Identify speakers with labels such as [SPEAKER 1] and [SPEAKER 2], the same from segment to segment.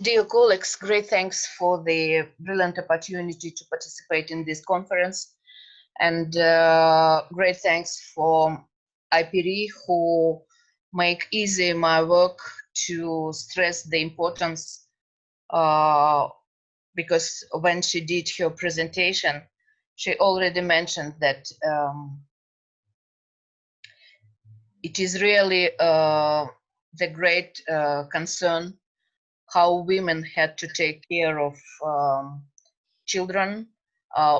[SPEAKER 1] Dear colleagues, great thanks for the brilliant opportunity to participate in this conference, and great thanks for IPRI who make easy my work to stress the importance, because when she did her presentation, she already mentioned that it is really the great concern how women had to take care of children,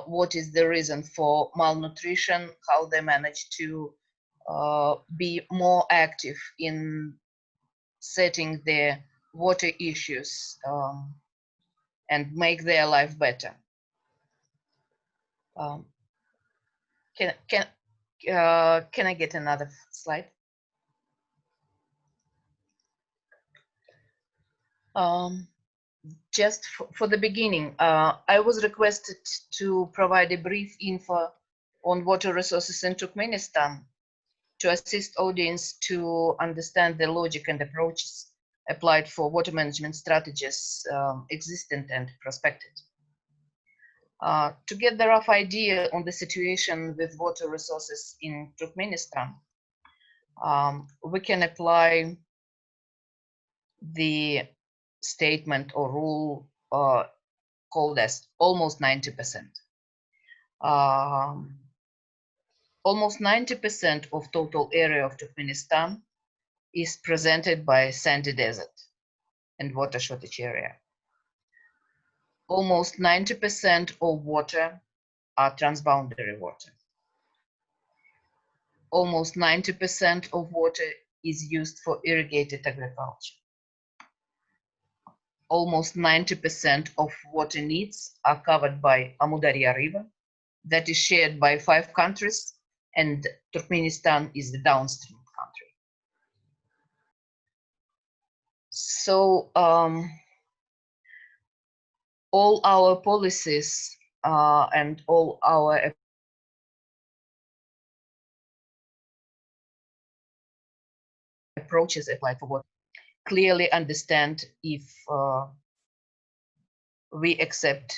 [SPEAKER 1] what is the reason for malnutrition, how they manage to be more active in setting their water issues and make their life better. Can I get another slide? Just for the beginning, I was requested to provide a brief info on water resources in Turkmenistan to assist audience to understand the logic and approaches applied for water management strategies existent and prospected. To get the rough idea on the situation with water resources in Turkmenistan, we can apply the statement or rule called as almost 90%. Almost 90% of total area of Turkmenistan is presented by sandy desert and water shortage area. Almost 90% of water are transboundary water. Almost 90% of water is used for irrigated agriculture. Almost 90% of water needs are covered by Amudarya River that is shared by 5 countries, and Turkmenistan is the downstream country. So all our policies and all our approaches applied for water clearly understand if we accept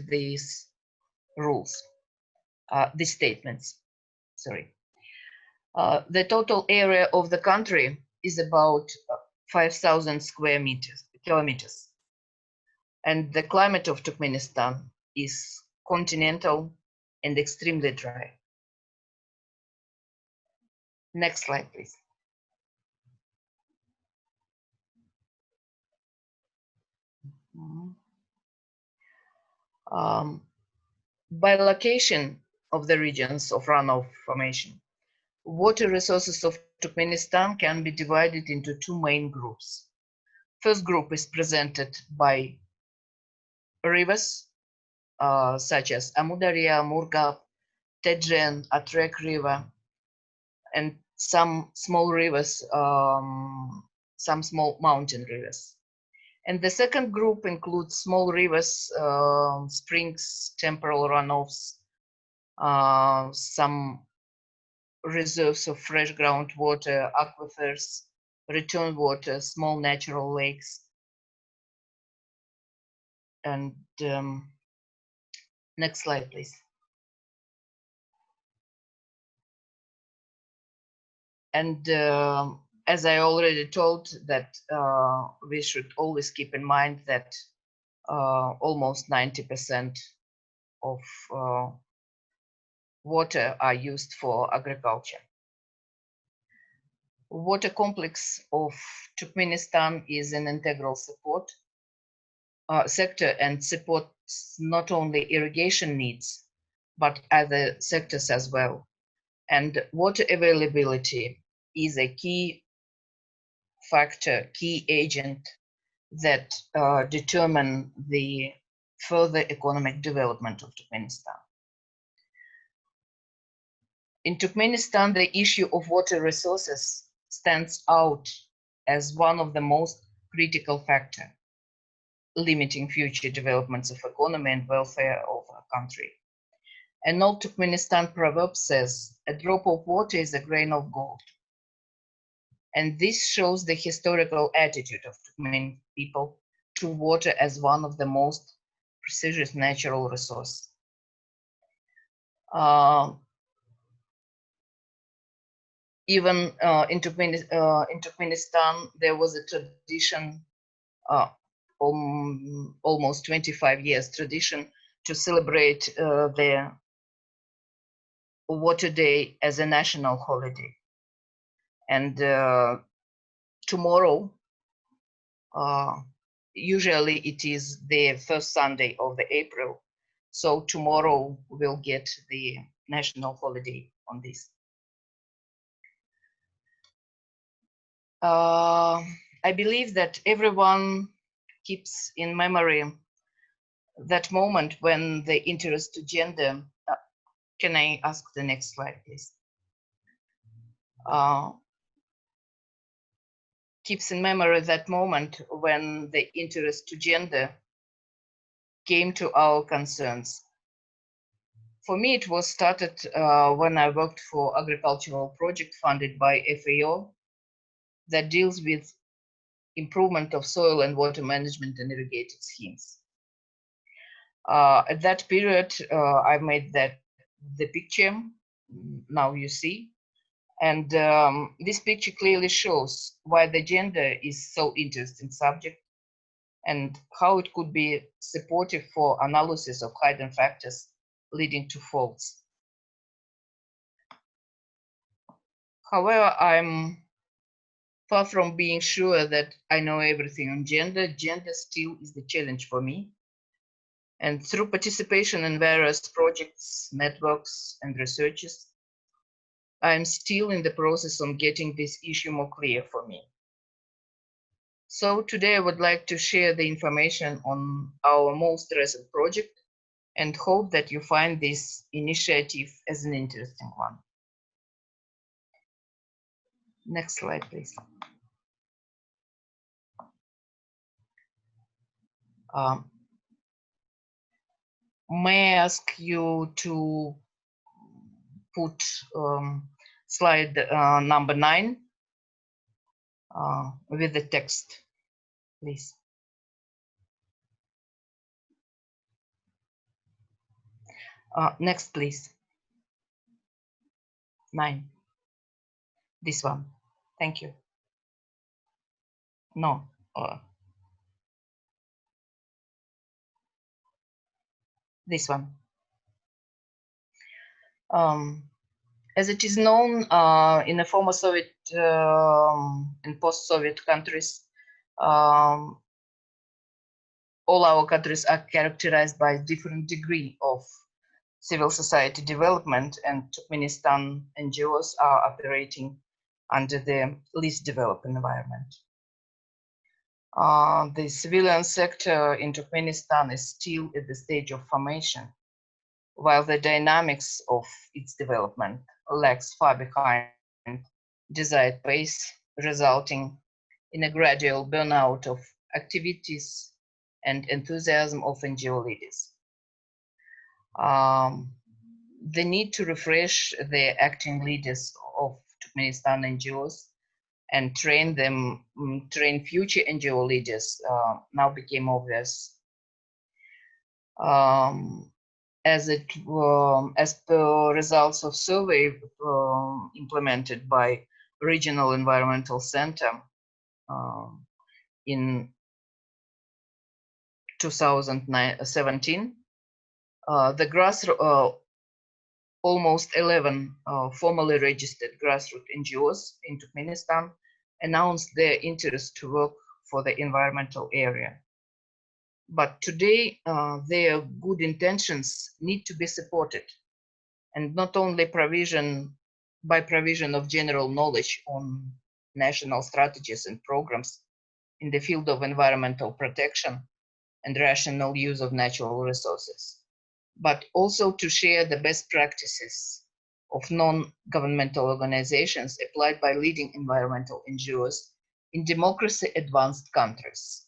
[SPEAKER 1] these rules, these statements. Sorry. The total area of the country is about 5,000 square kilometers, and the climate of Turkmenistan is continental and extremely dry. Next slide, please. By location of the regions of runoff formation, water resources of Turkmenistan can be divided into 2 main groups. First group is presented by rivers such as Amudarya, Murgab, Tedjen, Atrek River, and some small rivers, some small mountain rivers. And the second group includes small rivers, springs, temporal runoffs, some reserves of fresh groundwater, aquifers, return water, small natural lakes. And next slide, please. And as I already told, that we should always keep in mind that almost 90% of water are used for agriculture. Water complex of Turkmenistan is an integral support sector and supports not only irrigation needs, but other sectors as well. And water availability is a key factor, key agent that determine the further economic development of Turkmenistan. In Turkmenistan, the issue of water resources stands out as one of the most critical factors limiting future developments of economy and welfare of a country. An old Turkmenistan proverb says, "A drop of water is a grain of gold." And this shows the historical attitude of Turkmen people to water as one of the most precious natural resources. Even in Turkmenistan, there was a tradition, almost 25 years tradition, to celebrate the Water Day as a national holiday. And tomorrow, usually it is the first Sunday of the April. So tomorrow we'll get the national holiday on this. I believe that everyone keeps in memory that moment when the interest to gender, can I ask the next slide, please? Keeps in memory that moment when the interest to gender came to our concerns. For me, it was started when I worked for agricultural project funded by FAO that deals with improvement of soil and water management and irrigated schemes. At that period, I made the picture, now you see, and this picture clearly shows why the gender is so interesting subject and how it could be supportive for analysis of hidden factors leading to faults. However, I'm far from being sure that I know everything on gender. Gender still is the challenge for me. And through participation in various projects, networks, and researches, I'm still in the process of getting this issue more clear for me. So today I would like to share the information on our most recent project and hope that you find this initiative as an interesting one. Next slide, please. May I ask you to put slide number 9 with the text, please. Next, please. 9. This one. Thank you. No. This one. As it is known, in the former Soviet and post-Soviet countries, all our countries are characterized by different degree of civil society development, and Turkmenistan NGOs are operating under the least developed environment. The civilian sector in Turkmenistan is still at the stage of formation, while the dynamics of its development lags far behind desired pace, resulting in a gradual burnout of activities and enthusiasm of NGO leaders. The need to refresh the acting leaders of Turkmenistan NGOs and train future NGO leaders now became obvious. As per results of survey implemented by Regional Environmental Center in 2017, the almost 11 formally registered grassroots NGOs in Turkmenistan announced their interest to work for the environmental area. But today, their good intentions need to be supported, and not only by provision of general knowledge on national strategies and programs in the field of environmental protection and rational use of natural resources, but also to share the best practices of non-governmental organizations applied by leading environmental NGOs in democracy-advanced countries.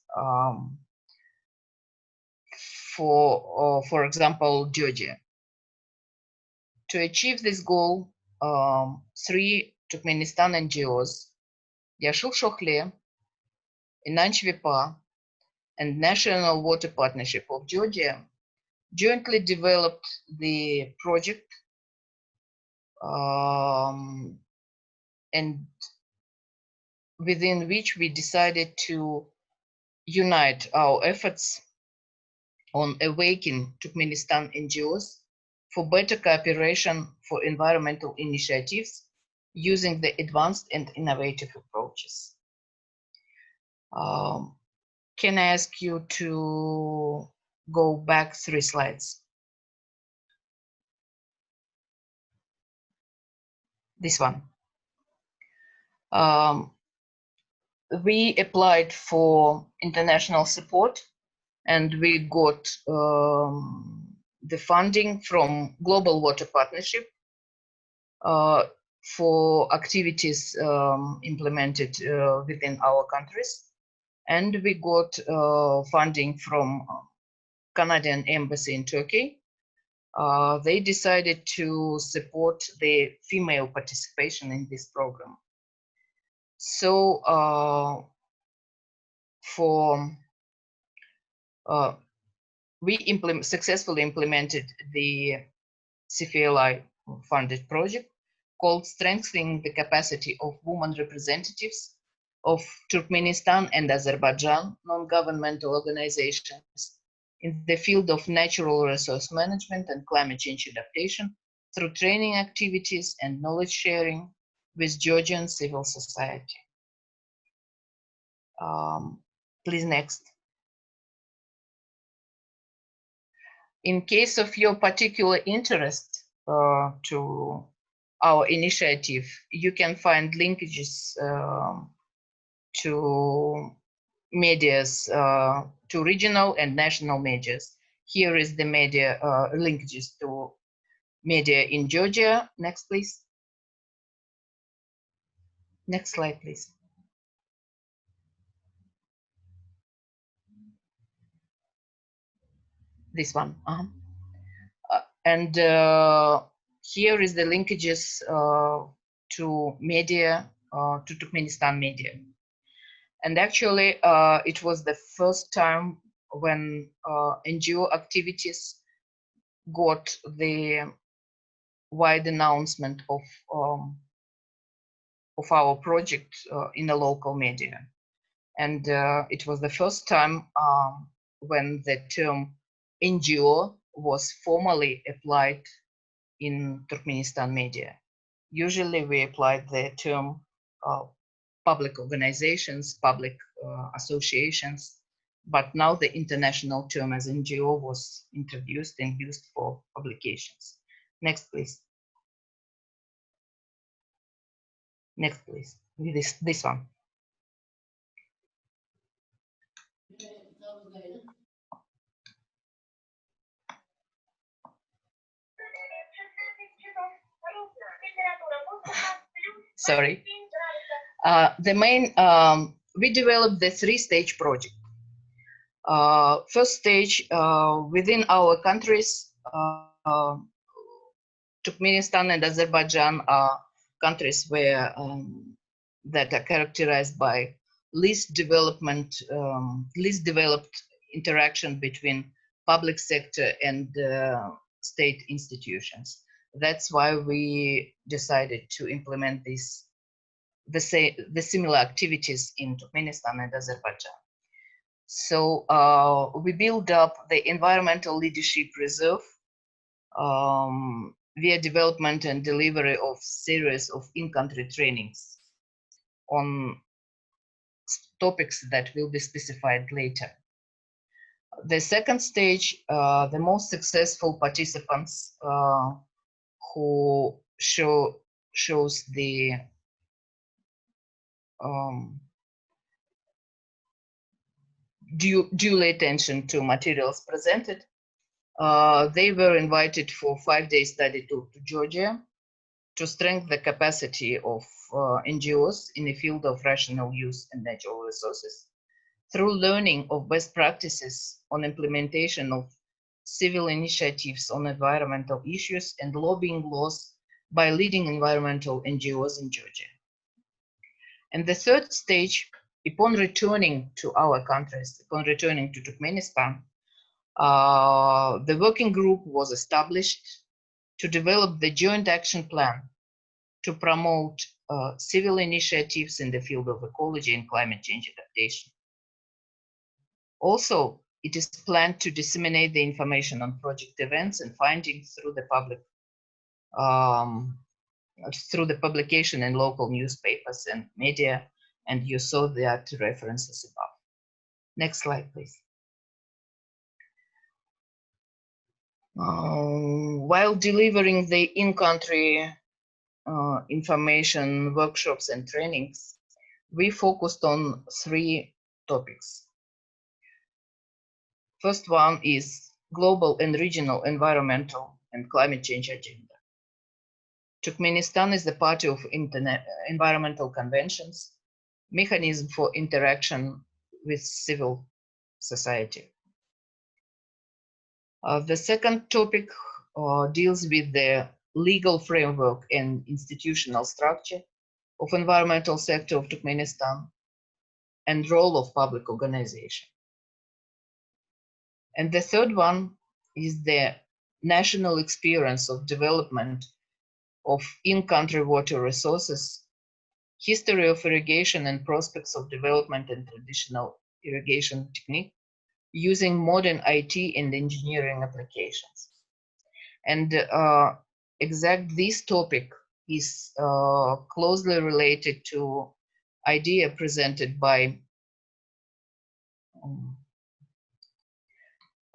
[SPEAKER 1] For example, Georgia. To achieve this goal, 3 Turkmenistan NGOs Yashil-Shokle, Ynanch-Vepa, and National Water Partnership of Georgia jointly developed the project and within which we decided to unite our efforts on awakening Turkmenistan NGOs for better cooperation for environmental initiatives using the advanced and innovative approaches. Can I ask you to go back 3 slides? This one. We applied for international support and we got the funding from Global Water Partnership for activities implemented within our countries. And we got funding from Canadian Embassy in Turkey. They decided to support the female participation in this program. So we successfully implemented the CFLI funded project called Strengthening the Capacity of Women Representatives of Turkmenistan and Azerbaijan non-governmental organizations in the field of natural resource management and climate change adaptation through training activities and knowledge sharing with Georgian civil society. Please next. In case of your particular interest to our initiative, you can find linkages to medias, to regional and national medias. Here is the media linkages to media in Georgia. Next, please. Next slide, please. This one. And here is the linkages to media, to Turkmenistan media. And actually, it was the first time when NGO activities got the wide announcement of our project in the local media. And it was the first time when the term NGO was formally applied in Turkmenistan media. Usually we applied the term public organizations, public associations, but now the international term as NGO was introduced and used for publications. Next, please. Next, please. This one. Sorry. The main, we developed the 3-stage project. First stage, within our countries, Turkmenistan and Azerbaijan are countries where that are characterized by least developed interaction between public sector and state institutions. That's why we decided to implement the similar activities in Turkmenistan and Azerbaijan. So we built up the environmental leadership reserve via development and delivery of series of in-country trainings on topics that will be specified later. The second stage, the most successful participants who shows the due attention to materials presented. They were invited for 5-day study tour to Georgia to strengthen the capacity of NGOs in the field of rational use and natural resources through learning of best practices on implementation of civil initiatives on environmental issues and lobbying laws by leading environmental NGOs in Georgia. And the third stage, upon returning to our countries, upon returning to Turkmenistan, the working group was established to develop the joint action plan to promote civil initiatives in the field of ecology and climate change adaptation. Also, it is planned to disseminate the information on project events and findings through the public, through the publication in local newspapers and media, and you saw that references above. Next slide, please. While delivering the in-country information, workshops, and trainings, we focused on 3 topics. First one is global and regional environmental and climate change agenda. Turkmenistan is the party of environmental conventions, mechanism for interaction with civil society. The second topic deals with the legal framework and institutional structure of environmental sector of Turkmenistan and role of public organization. And the third one is the national experience of development of in-country water resources, history of irrigation and prospects of development and traditional irrigation technique using modern IT and engineering applications. And this topic is closely related to idea presented by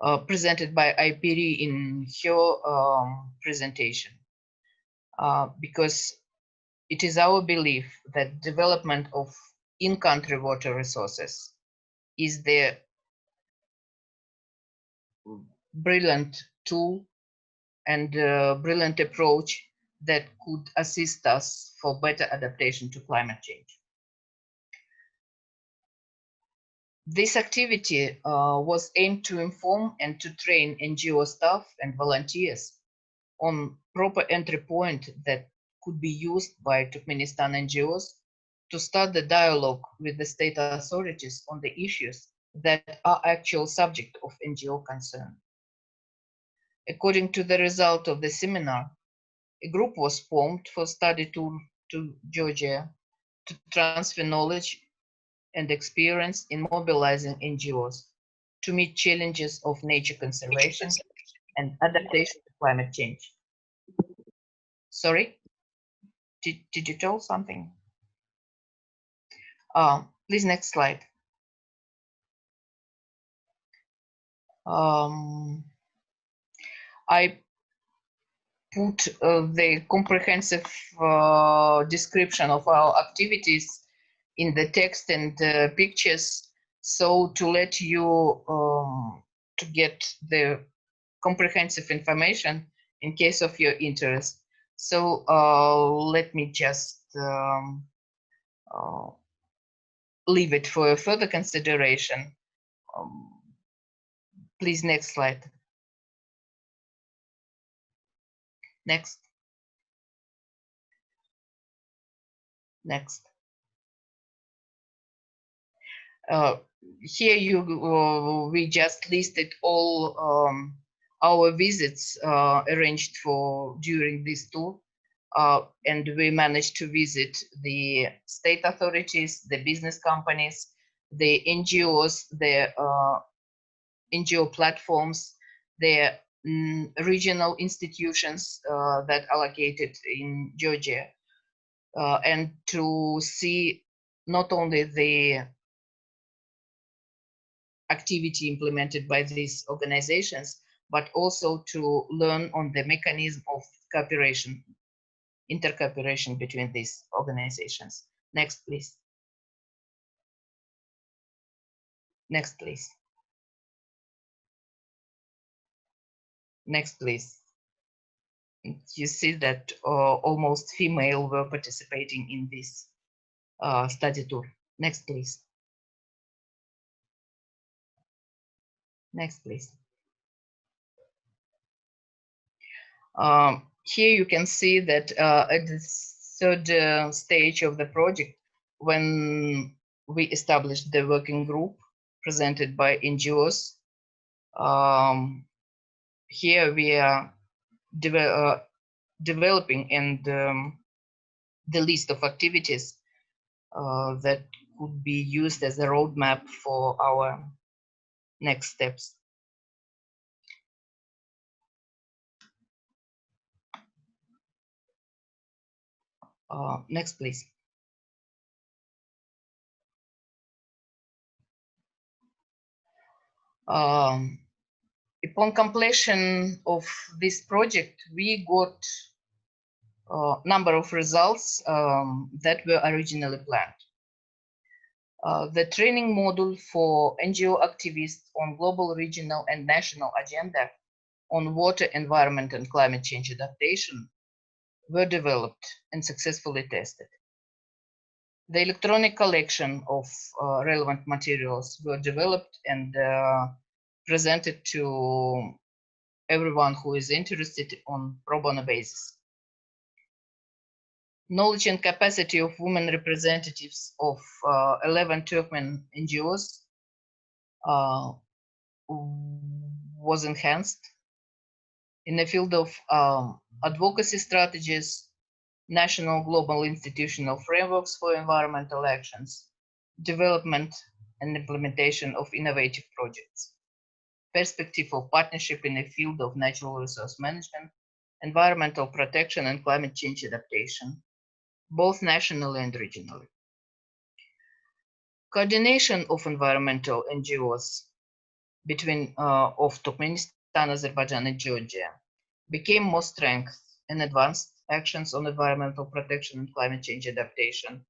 [SPEAKER 1] Ipiri in her presentation, because it is our belief that development of in-country water resources is the brilliant tool and brilliant approach that could assist us for better adaptation to climate change. This activity was aimed to inform and to train NGO staff and volunteers on proper entry point that could be used by Turkmenistan NGOs to start the dialogue with the state authorities on the issues that are actual subject of NGO concern. According to the result of the seminar, a group was formed for study tour to Georgia to transfer knowledge and experience in mobilizing NGOs to meet challenges of nature conservation and adaptation to climate change. Sorry, did you tell something? Please, next slide. I put the comprehensive description of our activities in the text and pictures, so to let you to get the comprehensive information in case of your interest. So let me just leave it for further consideration. Please, next slide. Next. Next. Here we just listed all our visits arranged for during this tour, and we managed to visit the state authorities, the business companies, the NGOs, the NGO platforms, the regional institutions that are located in Georgia, and to see not only the activity implemented by these organizations, but also to learn on the mechanism of cooperation, intercooperation between these organizations. Next, please. Next, please. Next, please. You see that almost female were participating in this study tour. Next, please. Next, please. Here you can see that at the third stage of the project, when we established the working group presented by NGOs. Here we are developing and the list of activities that could be used as a roadmap for our next steps. Next, please. Upon completion of this project, we got a number of results that were originally planned. The training module for NGO activists on global, regional, and national agenda on water, environment, and climate change adaptation were developed and successfully tested. The electronic collection of relevant materials were developed and presented to everyone who is interested on pro bono basis. Knowledge and capacity of women representatives of 11 Turkmen NGOs was enhanced in the field of advocacy strategies, national global institutional frameworks for environmental actions, development and implementation of innovative projects, perspective of partnership in the field of natural resource management, environmental protection, and climate change adaptation, both nationally and regionally. Coordination of environmental NGOs between of Turkmenistan, Azerbaijan, and Georgia became more strength and advanced actions on environmental protection and climate change adaptation,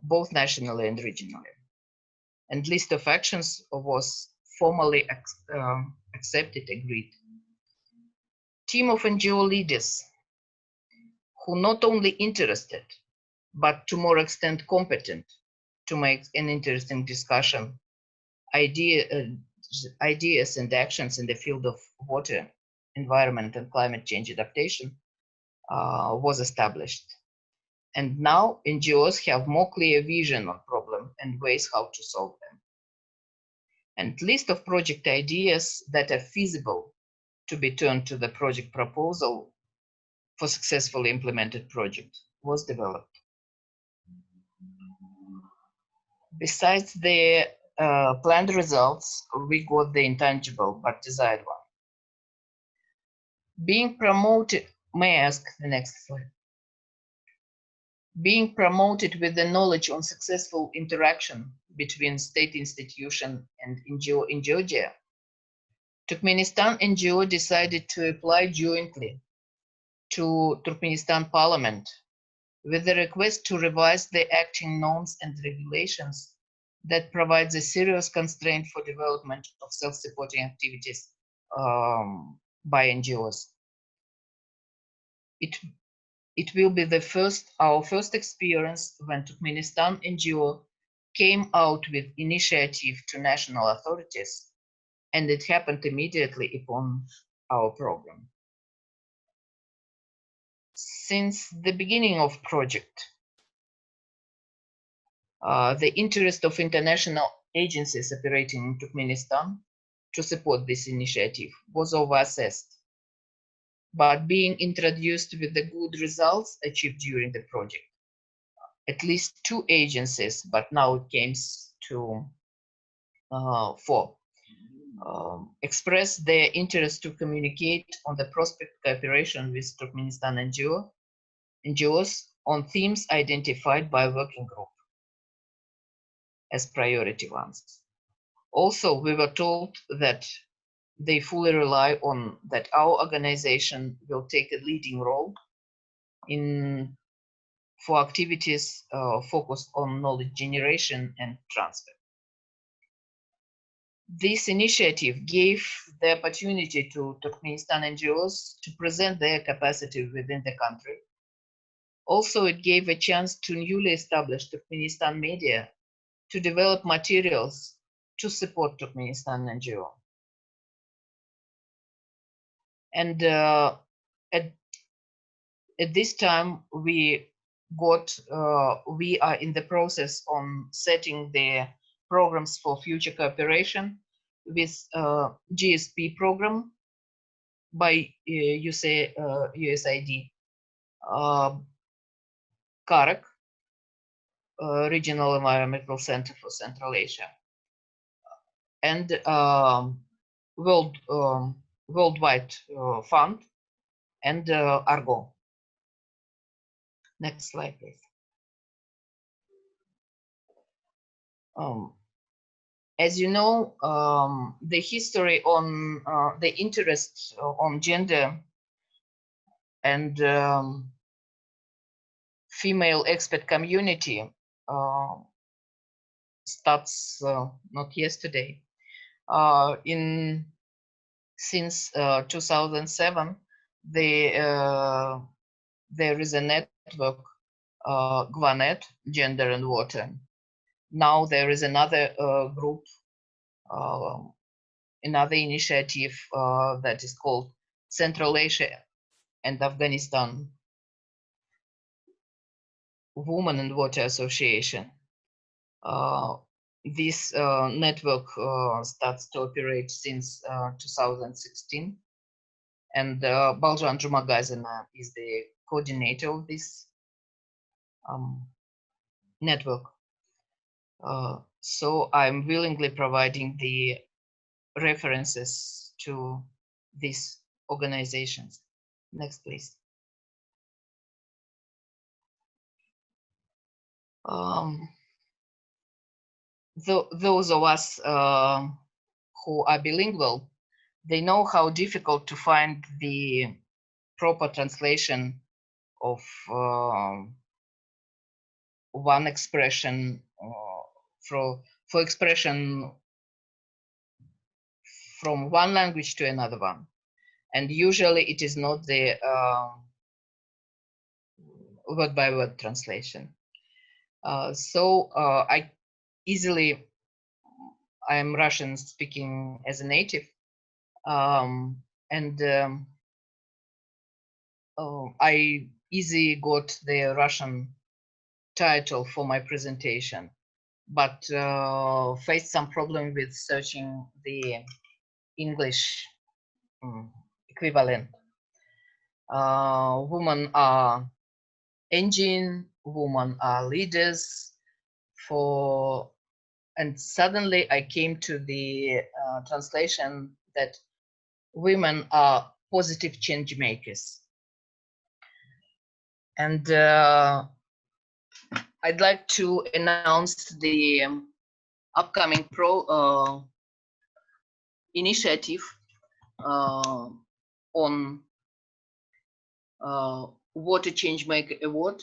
[SPEAKER 1] both nationally and regionally. And list of actions was formally accepted, agreed. Team of NGO leaders who not only interested, but to more extent competent to make an interesting discussion, ideas and actions in the field of water, environment, and climate change adaptation was established. And now NGOs have more clear vision on problem and ways how to solve them. And list of project ideas that are feasible to be turned to the project proposal for successfully implemented project was developed. Besides the planned results, we got the intangible but desired one. Being promoted, may I ask the next slide? Being promoted with the knowledge on successful interaction between state institution and NGO in Georgia, Turkmenistan NGO decided to apply jointly to Turkmenistan Parliament with the request to revise the acting norms and regulations that provides a serious constraint for development of self-supporting activities by NGOs. It will be our first experience when Turkmenistan NGO came out with initiative to national authorities, and it happened immediately upon our program. Since the beginning of project, the interest of international agencies operating in Turkmenistan to support this initiative was overassessed, but being introduced with the good results achieved during the project. At least 2 agencies, but now it came to 4, expressed their interest to communicate on the prospect cooperation with Turkmenistan NGOs on themes identified by working group as priority ones. Also, we were told that they fully rely on that our organization will take a leading role for activities focused on knowledge generation and transfer. This initiative gave the opportunity to Turkmenistan NGOs to present their capacity within the country. Also, it gave a chance to newly established Turkmenistan media to develop materials to support Turkmenistan NGO. And at this time, we we are in the process on setting the programs for future cooperation with GSP program by USAID, CAREC, Regional Environmental Center for Central Asia, and Worldwide Fund, and Argo. Next slide, please. As you know, the history on the interest on gender and female expert community starts not yesterday. Since 2007, there is a network, GVANET, Gender and Water. Now there is another group, another initiative that is called Central Asia and Afghanistan Women and Water Association. This network starts to operate since 2016, and Baljan Jumagazina is the coordinator of this network. So I'm willingly providing the references to these organizations. Next, please. Those of us who are bilingual, they know how difficult to find the proper translation of one expression for expression from one language to another one, and usually it is not the word-by-word translation. So I am Russian speaking as a native, and I easily got the Russian title for my presentation, but faced some problem with searching the English equivalent. Women are engine, women are leaders, and suddenly I came to the translation that women are positive change makers. And I'd like to announce the upcoming initiative on Water Change Maker Award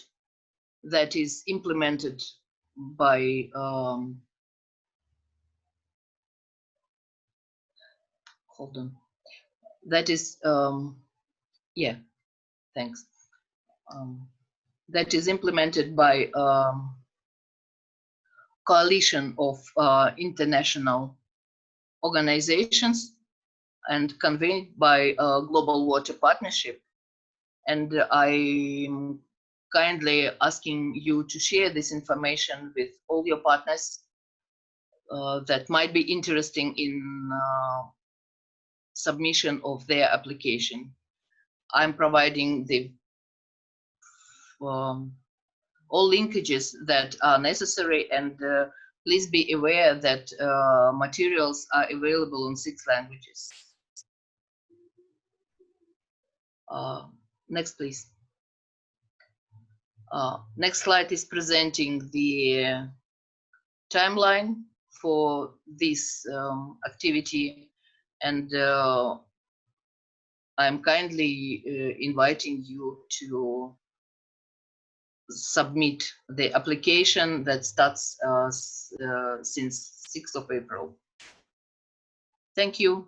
[SPEAKER 1] that is implemented by hold on. That is yeah, thanks. That is implemented by coalition of international organizations and convened by Global Water Partnership. And I'm kindly asking you to share this information with all your partners that might be interesting in submission of their application. I'm providing the all linkages that are necessary, and please be aware that materials are available in 6 languages. Next, please. Next slide is presenting the timeline for this activity, and I'm kindly inviting you to submit the application that starts since 6th of April. Thank you.